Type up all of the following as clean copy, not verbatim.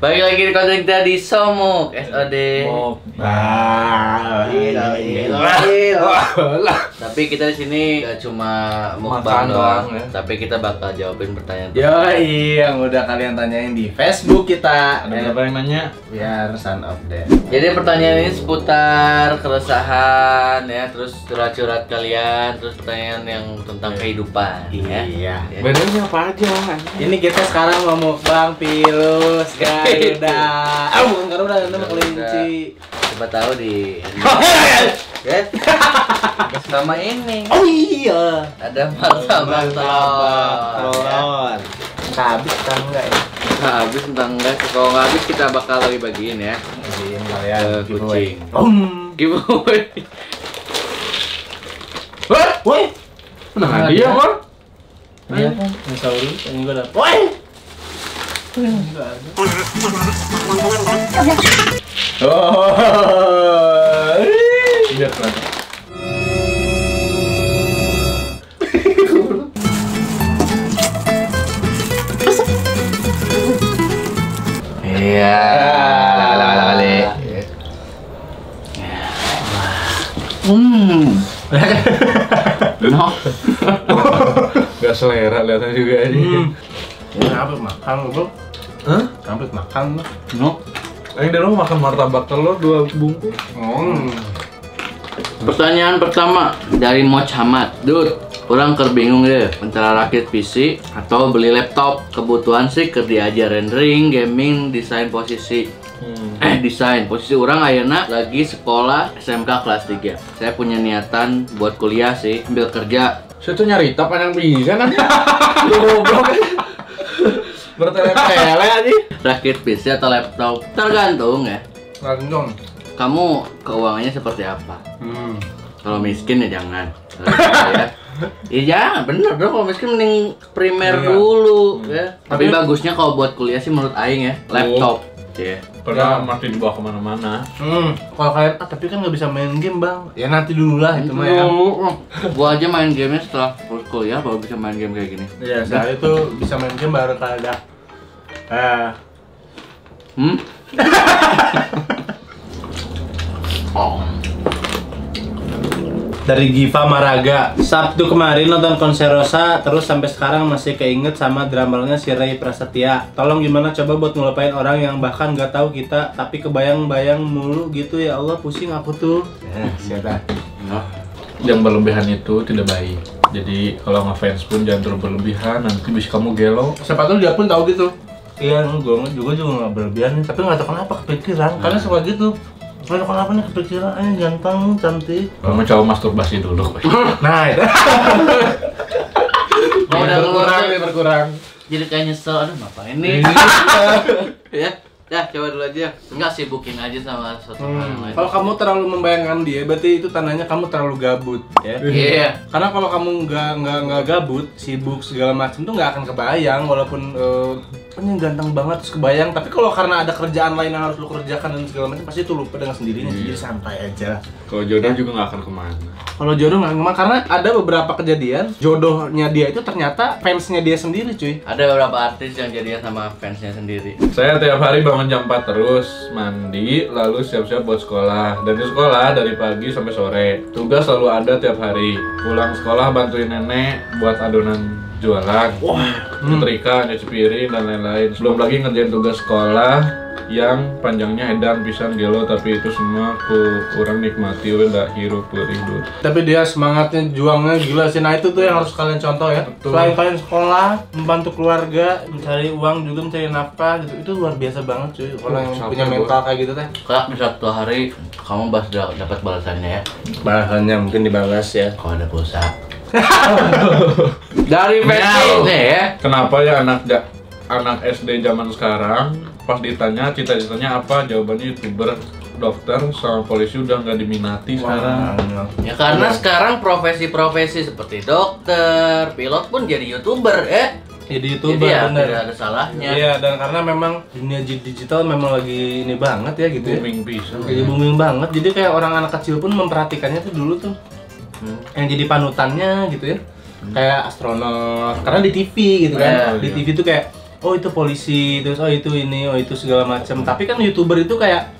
Balik lagi di konten kita di Somuk SOD. Tapi kita di sini gak cuma mukbang doang, tapi kita bakal jawabin pertanyaan. Yoi, yang udah kalian tanyain di Facebook kita. Ada berapa yang nanya? Biar son of death. Jadi pertanyaan ini seputar keresahan ya, terus curhat-curhat kalian, terus pertanyaan yang tentang kehidupan ya. Iya. Bedanya apa aja? Ini kita sekarang mau mukbang pilus Garuda. Bukan Garuda, nama kelinci. Coba tahu di ya. Sama ini. Oh iya. Ada martabak telur. Habis kan enggak ya? Habis entah enggak, kalau nggak habis kita bakal lagi bagiin ya. Bagiin kalian ke kucing. Giveaway. Woi. Nah, dia kan? Iya kan? Sauri, ini gua dapat. Woi. Oh. Biar keren. Iya. No. Gak selera lihatnya juga aja. Ini apa makan bro? Hah? Sampai makan bro? No. Yang di rumah makan martabak telur 2 bungkus. Pertanyaan pertama dari Mochamat. Dude, kurang bingung deh antara rakit PC atau beli laptop. Kebutuhan sih kerja aja rendering, gaming, desain posisi. Desain posisi orang ayeuna lagi sekolah SMK kelas 3. Saya punya niatan buat kuliah sih, ambil kerja. Saya tuh nyari tap yang bisa nanti. Lu goblok. Bertele-tele aja. Rakit PC atau laptop tergantung ya. Tergantung. Kamu keuangannya seperti apa? Kalau miskin ya jangan. Kalau kaya, ya jangan, bener dong. Kalau miskin mending primer dulu ya. Tapi bagusnya kalau buat kuliah sih menurut Aing ya laptop. Ya. Pernah masih dibawa kemana-mana. Kalau kalian tapi kan nggak bisa main game bang. Ya nanti dulu lah itu mah ya. Gua aja main gamenya setelah kuliah baru bisa main game kayak gini. Iya, saya itu bisa main game baru kalau ada. Dari Giva Maraga, Sabtu kemarin nonton konser Rosa, terus sampai sekarang masih keinget sama drummernya si Ray Prasetya. Tolong gimana coba buat ngelupain orang yang bahkan nggak tahu kita, tapi kebayang-bayang mulu gitu ya Allah, pusing aku tuh. Siapa? Yang berlebihan itu tidak baik. Jadi kalau ngefans pun jangan terlalu berlebihan, nanti bisa kamu gelo. Siapa tuh dia pun tahu gitu. Iya, gue juga nggak berlebihan, tapi nggak tahu kenapa kepikiran, karena suka gitu. Nggak tahu kenapa nih kepikiran, ganteng, cantik. Kamu coba masturbasi dulu. Nah, itu. Oh, udah berkurang. Jadi kayak nyesel, aduh ngapain nih? Ya, coba dulu aja. Enggak, sibukin aja sama sesuatu hal yang lain. Kalau kamu terlalu membayangkan dia, berarti itu tandanya kamu terlalu gabut, ya. Iya. Karena kalau kamu nggak gabut, sibuk segala macam tuh nggak akan kebayang, walaupun ini ganteng banget terus kebayang. Tapi kalau karena ada kerjaan lain yang harus lu kerjakan dan segala macam, pasti itu lupa dengan sendirinya. Jadi santai aja. Kalau jodoh juga nggak akan kemana. Kalau jodoh nggak kemana, karena ada beberapa kejadian jodohnya dia itu ternyata fansnya dia sendiri, cuy. Ada beberapa artis yang jadian sama fansnya sendiri. Saya tiap hari bangun jam 4 terus, mandi, lalu siap-siap buat sekolah. Dan di sekolah dari pagi sampai sore. Tugas selalu ada tiap hari. Pulang sekolah bantuin nenek buat adonan jualan, nyetrika, nyuci piring, dan lain-lain. Belum lagi ngerjain tugas sekolah yang panjangnya edan pisan gelo, tapi itu semua kurang nikmati, udah hirup hidup. Tapi dia semangatnya, juangnya gila sih. Nah itu tuh yang harus kalian contoh ya. Betul. Selain kalian sekolah, membantu keluarga, mencari uang juga, mencari nafkah gitu, itu luar biasa banget cuy. Kalau yang punya mental kayak gitu teh. Kak, misal satu hari kamu dapat balasannya ya. Balasannya mungkin dibalas ya. Kalau ada pulsa. Dari Facebook nih ya. Kenapa ya anak SD zaman sekarang pas ditanya cita-citanya apa, jawabannya YouTuber, dokter, sama polisi udah nggak diminati sekarang. Ya karena sekarang profesi-profesi seperti dokter, pilot pun jadi YouTuber ya. Jadi YouTuber, ya, bener. tidak ada salahnya. Iya, dan karena memang dunia digital memang lagi ini banget ya gitu ya. Booming bisa. Lagi booming banget. Jadi kayak orang anak kecil pun memperhatikannya tuh dulu tuh. Yang jadi panutannya gitu ya. Kayak astronot. Karena di TV gitu kan. Di TV tuh kayak oh itu polisi, terus oh itu ini, oh itu segala macam. Tapi kan YouTuber itu kayak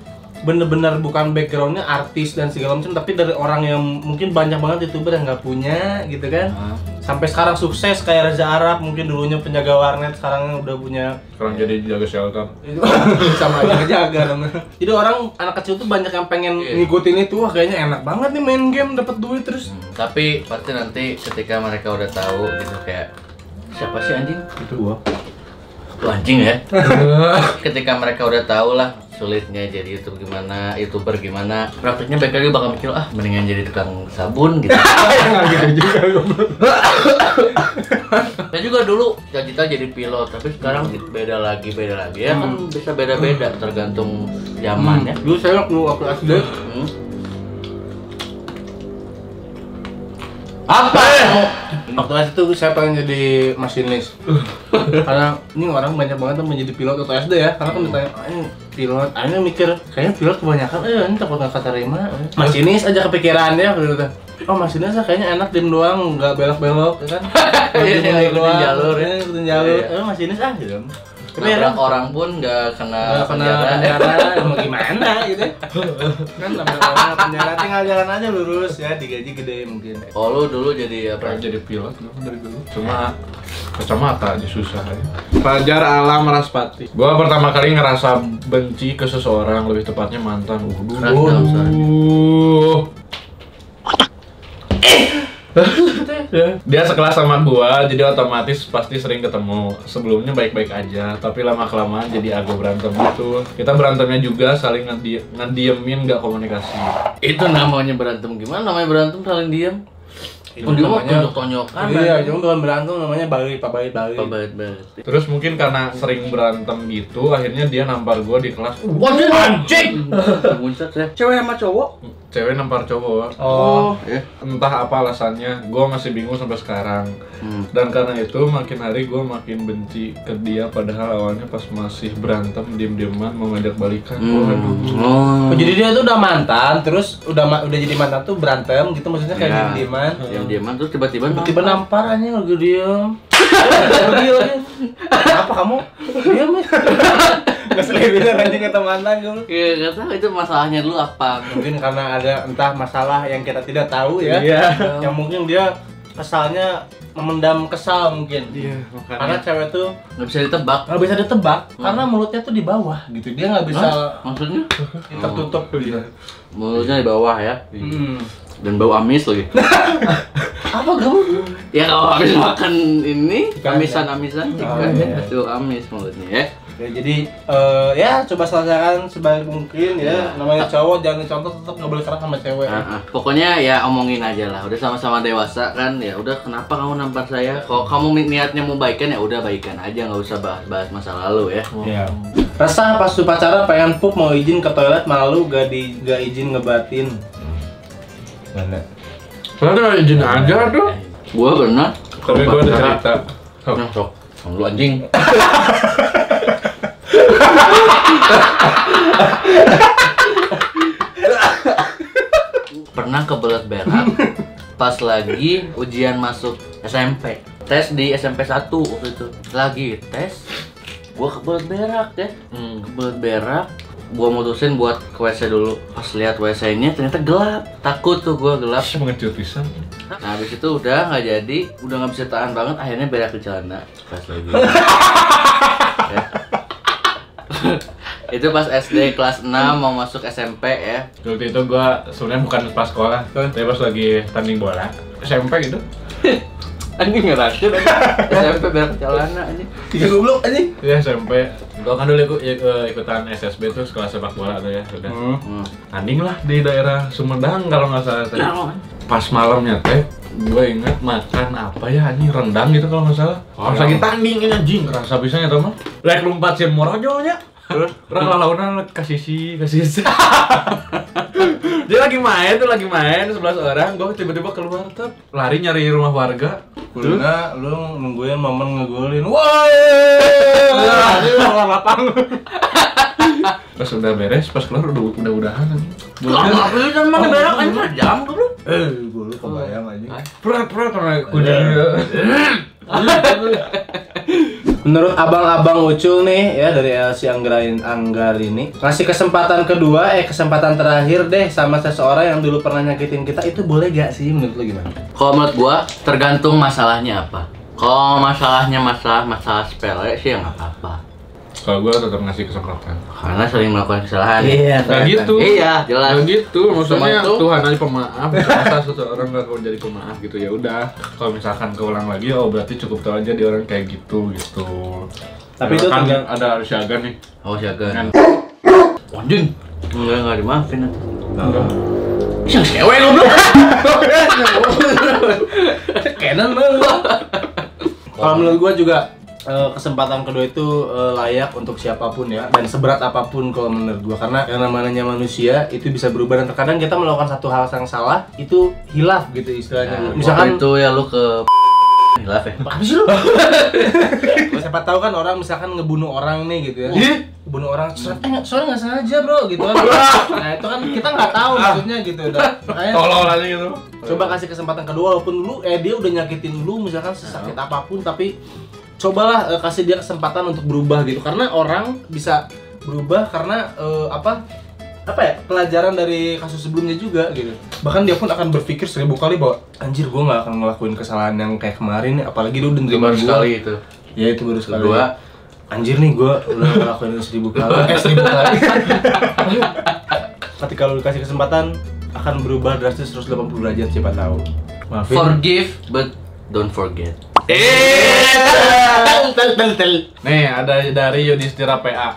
bener-bener bukan backgroundnya artis dan segala macam, tapi dari orang yang mungkin banyak banget YouTuber yang nggak punya gitu kan. Sampai sekarang sukses kayak Reza Arab, mungkin dulunya penjaga warnet, sekarang udah punya. Sekarang jadi jaga shelter. Sama aja ngejaga namanya. Jadi orang anak kecil tuh banyak yang pengen ngikutin itu, wah kayaknya enak banget nih main game dapat duit terus. Tapi pasti nanti ketika mereka udah tahu gitu kayak siapa sih anjing? Itu gua. Tuh anjing ya. Ketika mereka udah tahu lah sulitnya jadi YouTuber gimana, praktiknya mereka juga bakal mikir mendingan jadi tukang sabun gitu. Gitu juga. Saya juga dulu cita-cita jadi pilot, tapi sekarang beda lagi ya kan bisa beda-beda tergantung zaman ya. Dulu saya waktu SD apa? Waktu SD tuh saya pengen jadi masinis. Karena ini orang banyak banget yang menjadi pilot waktu SD ya. Karena kan ditanya, ini pilot. Akhirnya mikir, kayaknya pilot kebanyakan, ini takut nggak keterima. Masinis aja kepikirannya gitu. Oh masinis kayaknya enak diem doang, nggak belok-belok ya kan? Ikutin jalur ya. Ikutin jalur. Masinis gitu. Tapi nabrak orang pun nggak kena penjara, mau gimana gitu kan, nabrak orang penjara tinggal jalan aja lurus ya, digaji gede mungkin. Oh lu dulu jadi apa? Jadi pilot dari dulu. Cuma kacamata aja susah ya. Fajar Alam Raspati. Gua pertama kali ngerasa benci ke seseorang, lebih tepatnya mantan. Dia sekelas sama gua, jadi otomatis pasti sering ketemu. Sebelumnya baik-baik aja, tapi lama-kelamaan jadi agak berantem gitu. Kita berantemnya juga saling ngediemin, nggak komunikasi. Itu namanya berantem gimana? Namanya berantem saling diem. Itu namanya tonjok-tonjokan. Iya, cuma bukan berantem, namanya balik. Terus mungkin karena sering berantem gitu, akhirnya dia nampar gua di kelas. Waduh anjing. Muncrat ya. Cewek sama cowok? Cewek nampar cowok. Oh, ya. Entah apa alasannya, gue masih bingung sampai sekarang. Dan karena itu makin hari gue makin benci ke dia, padahal awalnya pas masih berantem diem-dieman mau ngajak balikan. Oh, jadi dia tuh udah mantan, terus udah jadi mantan tuh berantem gitu, maksudnya kayak diem-dieman terus tiba-tiba nampar anjing lagi diem. Apa kamu? Diam ya. Nggak selebihnya anjing kata mantan gue. Iya, nggak tahu itu masalahnya dulu apa. Mungkin karena ada entah masalah yang kita tidak tahu ya. Yang mungkin dia kesalnya memendam kesal mungkin. Iya, karena cewek tuh nggak bisa ditebak. Karena mulutnya tuh di bawah gitu. Dia nggak bisa. Maksudnya? Tertutup gitu. Mulutnya di bawah ya. Dan bau amis lagi. Apa kamu? Ya kalau habis makan ini amisan chicken ya, itu amis mulutnya ya. Ya, jadi ya coba selesaikan sebaik mungkin ya. Namanya cowok jangan dicontoh, tetap nggak boleh keras sama cewek. Pokoknya ya omongin aja lah. Udah sama-sama dewasa kan ya. Udah kenapa kamu nampar saya? Kalau kamu niatnya mau baikan ya udah baikan aja, nggak usah bahas masa lalu ya. Iya. Resah pas upacara pengen pup mau izin ke toilet malu gak izin ngebatin. Mana? Padahal izin aja tuh. Gua pernah. Tapi gua ada cerita. Sok. Lu anjing. Pernah kebelet berak pas lagi ujian masuk SMP. Tes di SMP 1 waktu itu. Lagi tes, gua kebelet berak ya. Kebelet berak, gua mutusin buat ke WC dulu. Pas lihat WC-nya ternyata gelap. Takut tuh gua gelap. Mengecil pisan. Nah habis itu udah nggak jadi, udah nggak bisa tahan banget, akhirnya berak di celana pas lagi. Ya. Itu pas SD kelas 6 mau masuk SMP ya. Waktu itu gua sebenarnya bukan pas sekolah, tapi pas lagi tanding bola SMP gitu. Anjing ngerasa SMP berak di celana anjing. Tiga goblok anjing. Iya SMP. Gua kan dulu ikutan SSB tuh, sekolah sepak bola tuh ya, sudah. Tanding lah di daerah Sumedang kalau nggak salah teh. Pas malamnya teh, gue ingat makan apa ya anjing, rendang gitu kalau nggak salah. Pas lagi tanding ini anjing, kerasa pisahnya tuh mah. Lek lompat sih morojonya. Terus orang lawannya kasih si. Dia lagi main 11 orang, gue tiba-tiba keluar tuh, lari nyari rumah warga. Kulina lu nungguin momen ngegolin. Woi! Luar lapang. Pas udah beres, pas keluar udah-udahan anjing. Lama apa sih sama berak anjing jam dulu. Gue lu kebayang anjing. Pura-pura karena kuda. Menurut abang-abang Ucul nih ya dari LC Anggar ini ngasih kesempatan kedua, kesempatan terakhir deh sama seseorang yang dulu pernah nyakitin kita, itu boleh gak sih menurut lu gimana? Kalau menurut gua tergantung masalahnya apa. Kalau masalahnya masalah sepele sih ya nggak apa-apa. Kalau gue tetap ngasih kesempatan. Karena sering melakukan kesalahan. Iya, Gak gitu. Iya, jelas. Gak gitu. Maksudnya Cuma itu- Tuhan aja pemaaf. Masa seseorang gak mau jadi pemaaf gitu ya udah. Kalau misalkan keulang lagi, oh berarti cukup tahu aja dia orang kayak gitu gitu. Tapi Ya itu kan tergan- ada Syagan nih. Oh, siaga. Kan. Anjing. Enggak dimaafin. Enggak. Yang cewek goblok. Kenan lu. Kalau menurut gua juga kesempatan kedua itu layak untuk siapapun ya, dan seberat apapun kalau menurut gua, karena yang namanya manusia itu bisa berubah dan terkadang kita melakukan satu hal yang salah itu hilaf gitu istilahnya. Nah, Misalkan waktu itu ya lu ke hilaf ya. apa sih lu? Siapa tahu kan orang misalkan ngebunuh orang nih gitu ya. Bunuh orang, soalnya nggak sengaja bro gitu kan. Nah itu kan kita nggak tahu maksudnya gitu. Makanya Tolol aja gitu. coba kasih kesempatan kedua, walaupun lu dia udah nyakitin lu misalkan sesakit apapun, tapi cobalah kasih dia kesempatan untuk berubah gitu, karena orang bisa berubah karena apa ya, pelajaran dari kasus sebelumnya juga gitu. Bahkan dia pun akan berpikir 1000 kali bahwa anjir gua nggak akan ngelakuin kesalahan yang kayak kemarin nih, apalagi dia udah nerima Baru gua. sekali itu. Ya itu baru sekali. Kedua, Anjir nih gua udah ngelakuin 1000 kali. 1000 kali. Ketika lu dikasih kesempatan akan berubah drastis 180 derajat, siapa tahu. Maafin. forgive but don't forget. Nih ada dari Yudhistira PA.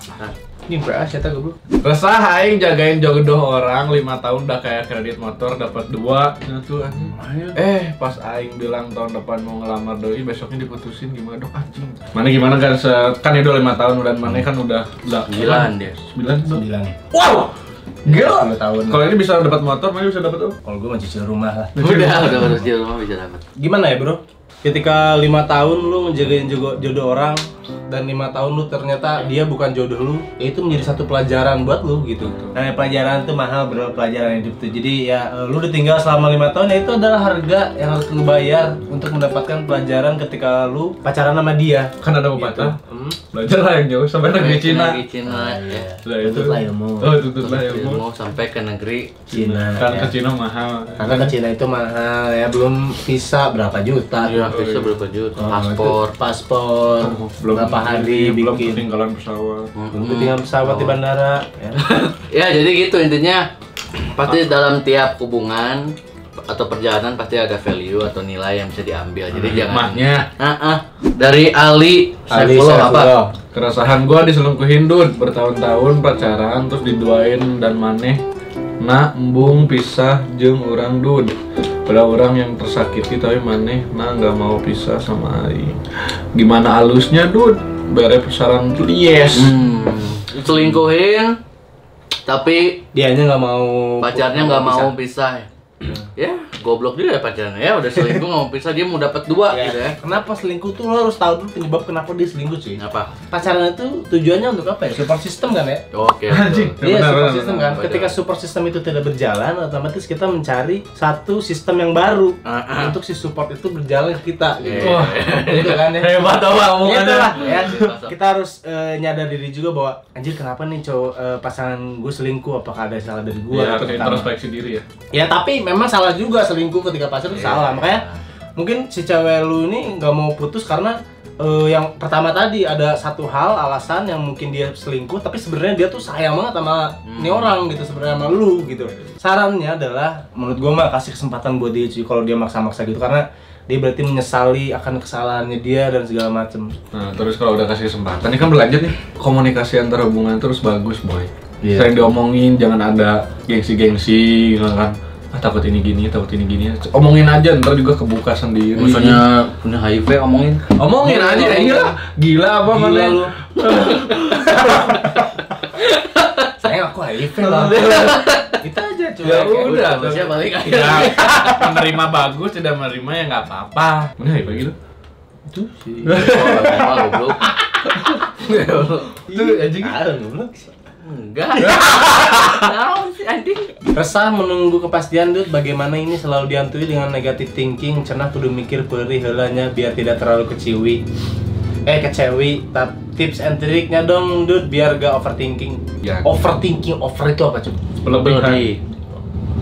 Ini PA siapa goblok? Resah aing jagain jodoh orang 5 tahun udah kayak kredit motor dapat 2 nyatu anjing. Pas aing bilang tahun depan mau ngelamar doi besoknya diputusin, gimana dong anjing. Mana gimana kan kan itu 5 tahun dan mana kan udah 9 dia. 9. Wow. Gila. 10 tahun. Kalau ini bisa dapat motor, mana bisa dapat apa? Kalau gua mah cicil rumah lah. Udah harus di rumah bisa dapat. Gimana ya, Bro? Ketika 5 tahun lu ngejagain jodoh orang dan 5 tahun lu ternyata dia bukan jodoh lu, ya itu menjadi satu pelajaran buat lu gitu. Nah, pelajaran itu mahal bro, pelajaran hidup tuh. Jadi ya lu ditinggal selama 5 tahun, ya itu adalah harga yang harus lu bayar untuk mendapatkan pelajaran ketika lu pacaran sama dia. Kan ada pepatah. Belajar lah yang jauh sampai negeri Cina. Negeri Cina. Ya. Nah, itu. Tutuplah ilmu. Oh, tutuplah ilmu. Mau sampai ke negeri Cina. Kan Ya. ke Cina mahal. Karena ke Cina itu mahal ya, belum visa berapa juta. ya bisa berapa juta Oh, paspor. belum berapa hari belum bikin. ketinggalan pesawat. Belum ketinggalan pesawat di bandara ya. Ya jadi gitu intinya, pasti dalam tiap hubungan atau perjalanan pasti ada value atau nilai yang bisa diambil. Jadi jangan. Hikmahnya. Dari Ali Saifullah apa? Keresahan gua diselingkuhin dud bertahun-tahun pacaran terus diduain dan maneh embung pisah jeung urang dud. Pada orang yang tersakiti tapi maneh nggak mau pisah sama aing. Gimana alusnya dud? Bere saran yes. Selingkuhin tapi Dianya nggak mau, pacarnya nggak mau pisah. Ya, goblok juga ya pacarnya. Ya udah selingkuh nggak mau pisah, dia mau dapat 2 Ya. gitu ya. Kenapa selingkuh tuh lo harus tahu dulu penyebab kenapa dia selingkuh sih. Apa? Pacaran itu tujuannya untuk apa ya? Support system kan ya? Oke. Anjing. Iya, Benar, support benar, system benar. kan. Ketika support system itu tidak berjalan, otomatis kita mencari satu sistem yang baru untuk si support itu berjalan ke kita. Gitu. Wah. Gitu kan ya. Hebat tau Gitu omongannya. lah, ya. Kita harus nyadar diri juga bahwa anjir kenapa nih pasangan gue selingkuh, apakah ada salah dari gue Iya, atau harus pertama. introspeksi diri ya. Ya tapi memang salah juga selingkuh ketika pacaran itu salah. Makanya mungkin si cewek lu ini nggak mau putus karena yang pertama tadi ada satu hal alasan yang mungkin dia selingkuh, tapi sebenarnya dia tuh sayang banget sama ini orang gitu, sebenarnya sama lu gitu. Sarannya adalah menurut gua mah kasih kesempatan buat dia cuy, kalau dia maksa-maksa gitu, karena dia berarti menyesali akan kesalahannya dia dan segala macem. Nah, terus kalau udah kasih kesempatan, ini kan berlanjut nih. Komunikasi antar hubungan terus bagus, boy. Iya. Sering diomongin, jangan ada gengsi-gengsi gitu kan. Takut ini gini. Omongin aja, ntar juga kebuka sendiri. Misalnya punya HIV omongin. Omongin aja, gila apa Gila mana? lu. Sayang aku HIV lah. Itu aja cuy. Ya udah, Bagusnya balik aja. Ya, menerima bagus, tidak menerima ya nggak apa-apa. Mana HIV gitu? Itu sih. Goblok. Itu anjing. Goblok. Enggak. Naon sih anjing? Resah menunggu kepastian Dut, bagaimana ini selalu dihantui dengan negative thinking, cenah kudu mikir perih heulanya biar tidak terlalu keciwi. ke cewek, tips and triknya dong, Dud, biar gak overthinking. Ya. Overthinking, over itu apa, Cuk? Berlebihan.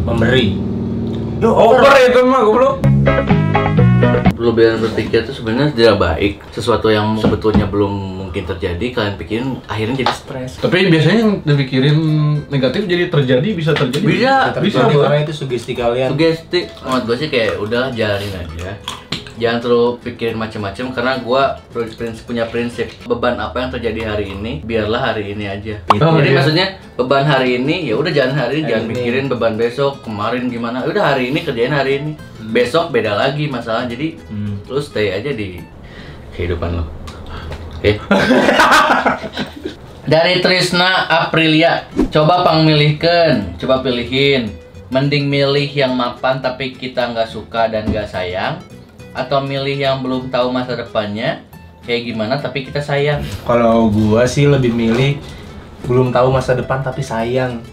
Memberi. Yo, Over itu mah goblok. Kelebihan berpikir itu sebenarnya tidak baik. Sesuatu yang sebetulnya belum mungkin terjadi, kalian pikirin akhirnya jadi stres. Tapi biasanya yang dipikirin negatif jadi terjadi, bisa terjadi. Bisa, karena itu sugesti kalian. Sugesti, menurut gue sih kayak udah jalanin aja. Jangan terlalu pikirin macam-macam karena gue punya prinsip beban apa yang terjadi hari ini biarlah hari ini aja. Oh, Jadi iya. maksudnya beban hari ini ya udah jalan hari ini, jangan pikirin beban besok, kemarin gimana. Udah hari ini kerjain hari ini. Besok beda lagi masalah. Jadi lu stay aja di kehidupan lo. Oke. Dari Trisna Aprilia, coba coba pilihin. Mending milih yang mapan tapi kita nggak suka dan nggak sayang, atau milih yang belum tahu masa depannya kayak gimana tapi kita sayang. Kalau gua sih lebih milih belum tahu masa depan tapi sayang.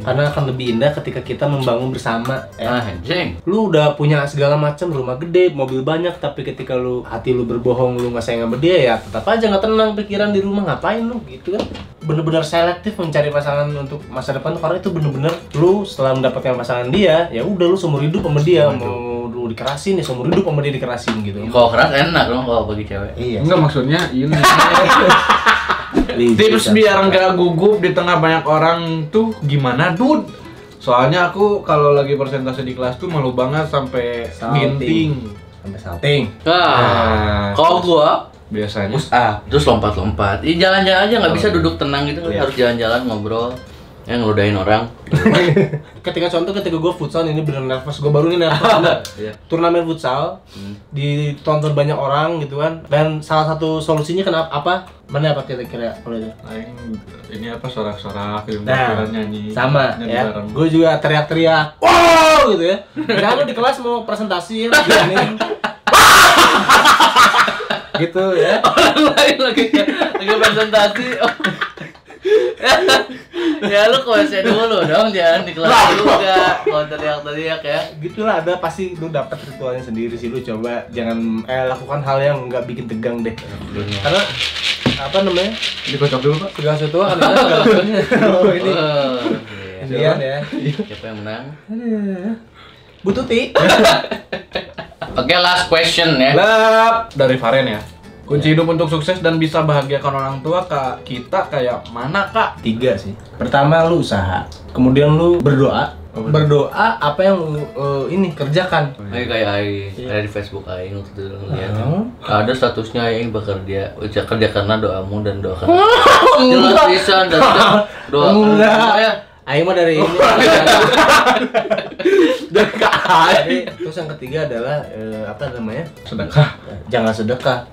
Karena akan lebih indah ketika kita membangun bersama. Anjing. Lu udah punya segala macam, rumah gede, mobil banyak, tapi ketika hati lu berbohong, lu nggak sayang sama dia, ya tetap aja nggak tenang pikiran di rumah. Ngapain lu gitu kan? Bener-bener selektif mencari pasangan untuk masa depan, karena itu bener-bener lu setelah mendapatkan pasangan dia, ya udah lu seumur hidup sama dia. Mau lu dikerasin ya seumur hidup sama dia dikerasin gitu. Kalau keras enak dong kalau bagi cewek. Iya. Enggak, maksudnya ini. Tips biar nggak gugup di tengah banyak orang tuh gimana, Dud? Soalnya aku kalau lagi persentase di kelas tuh malu banget sampai ginting. Sampai salting. Nah, kalau gua Biasanya. terus lompat-lompat. Jalan-jalan aja nggak bisa duduk tenang gitu, Iya. harus jalan-jalan ngobrol. Ya ngeludahin orang. Ketika gue futsal, ini bener nervous, gue baru nih nervous. Iya. Turnamen futsal ditonton banyak orang gitu kan, dan salah satu solusinya apa? Mana apa kira-kira kalau itu? Ini apa sorak-sorak gitu, Nah, nyanyi. sama nyanyi ya. bareng. Gue juga teriak-teriak, wow gitu ya. Dan lu di kelas mau presentasi ya, gini. Gitu ya. Orang lain lagi presentasi. Ya lu konsen dulu dong, jangan di kelas juga. Kalau teriak-teriak ya. Gitulah, ada pasti lu dapat ritualnya sendiri sih. Lu coba jangan lakukan hal yang nggak bikin tegang deh. Karena apa namanya? Dikocok dulu, Pak. Tegang setua kan galakannya. Oh ini. Iya. Iya ya. Siapa yang menang? Bu Tuti. Oke, last question ya. Lap dari Faren ya. Kunci hidup untuk sukses dan bisa bahagiakan orang tua Kak, kita kayak mana, Kak? 3 sih. Pertama lu usaha, kemudian lu berdoa. Berdoa apa yang lu ini kerjakan. Kayak Aing, ada di Facebook Aing waktu itu lihat. Ada statusnya Aing bekerja, kerja karena doamu dan doakan. Jelas bisa dan doa. Enggak. Aing mah dari ini. Dari terus yang ketiga adalah apa namanya? Sedekah. Jangan sedekah.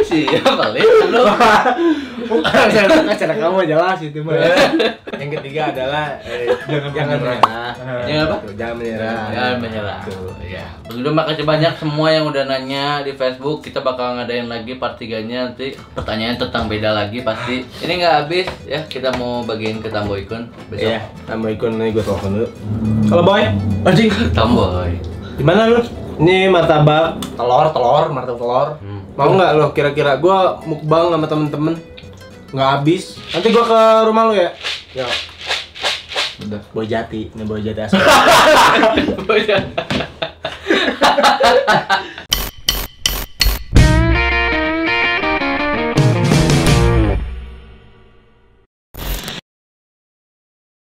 Siapa lihat lu? Cara kamu jelas itu mah. Yang ketiga adalah jangan menyerah. Jangan apa? Jangan menyerah. Jangan menyerah. Ya. Begitu, makasih banyak semua yang udah nanya di Facebook. Kita bakal ngadain lagi part 3-nya nanti. Pertanyaan tentang beda lagi pasti. Ini nggak habis ya. Kita mau bagiin ke Tamboykun besok. Iya, Tamboykun nih gue telepon dulu. Halo boy. Anjing. Tamboy. Di mana lu? Ini martabak martabak telur. Mau nggak lo? Kira-kira gua mukbang sama temen-temen. Nggak habis. Nanti gua ke rumah lu ya. Yo. Udah. Boy Jati, ini Boy Jati asli.